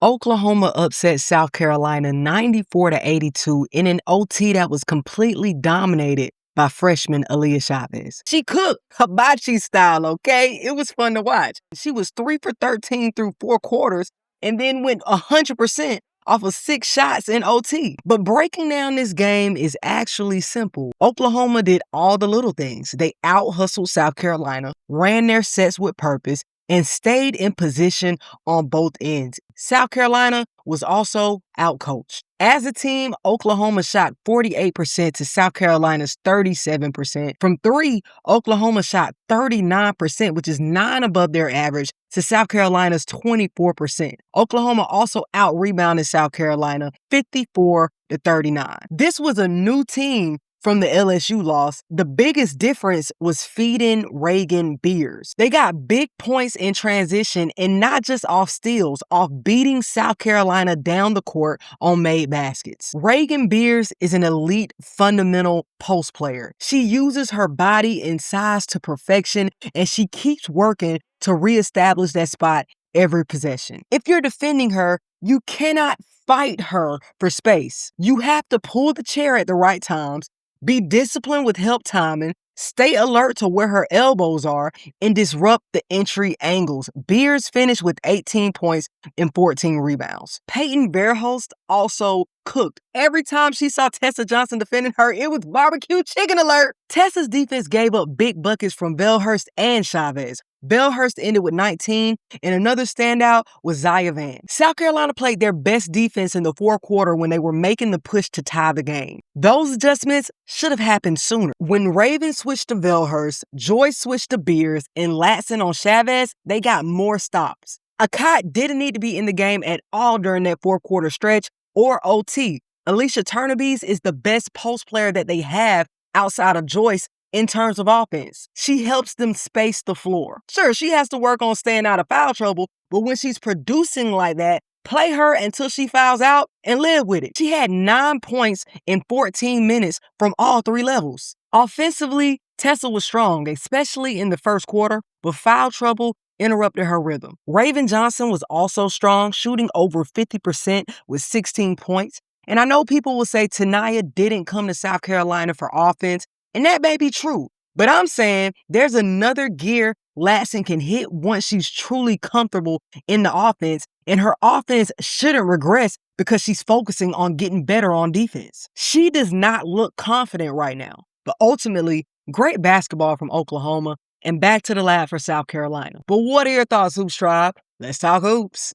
Oklahoma upset South Carolina 94-82 in an OT that was completely dominated by freshman Aaliyah Chavez. She cooked hibachi style, okay? It was fun to watch. She was 3 for 13 through 4 quarters and then went 100% off of 6 shots in OT. But breaking down this game is actually simple. Oklahoma did all the little things. They out-hustled South Carolina, ran their sets with purpose, and stayed in position on both ends. South Carolina was also outcoached. As a team, Oklahoma shot 48% to South Carolina's 37%. From three, Oklahoma shot 39%, which is 9 above their average, to South Carolina's 24%. Oklahoma also out-rebounded South Carolina 54-39. This was a new team from the LSU loss. The biggest difference was feeding Reagan Beers. They got big points in transition and not just off steals, off beating South Carolina down the court on made baskets. Reagan Beers is an elite fundamental post player. She uses her body and size to perfection, and she keeps working to reestablish that spot every possession. If you're defending her, you cannot fight her for space. You have to pull the chair at the right times, be disciplined with help timing, stay alert to where her elbows are, and disrupt the entry angles. Beers finished with 18 points and 14 rebounds. Peyton Verhulst also cooked. Every time she saw Tessa Johnson defending her, it was barbecue chicken alert. Tessa's defense gave up big buckets from Belhurst and Chavez. Belhurst ended with 19, and another standout was Zaya Van. South Carolina played their best defense in the fourth quarter when they were making the push to tie the game. Those adjustments should have happened sooner. When Raven switched to Belhurst, Joy switched to Beers, and Latson on Chavez, they got more stops. Akat didn't need to be in the game at all during that fourth quarter stretch or OT. Alicia Turnabees is the best post player that they have outside of Joyce in terms of offense. She helps them space the floor. Sure, she has to work on staying out of foul trouble, but when she's producing like that, play her until she fouls out and live with it. She had 9 points in 14 minutes from all 3 levels. Offensively, Tessa was strong, especially in the first quarter, but foul trouble interrupted her rhythm. Raven Johnson was also strong, shooting over 50% with 16 points. And I know people will say Tanaya didn't come to South Carolina for offense, and that may be true, but I'm saying there's another gear Latson can hit once she's truly comfortable in the offense, and her offense shouldn't regress because she's focusing on getting better on defense. She does not look confident right now, but ultimately, great basketball from Oklahoma and back to the lab for South Carolina. But what are your thoughts, Hoops Tribe? Let's talk hoops.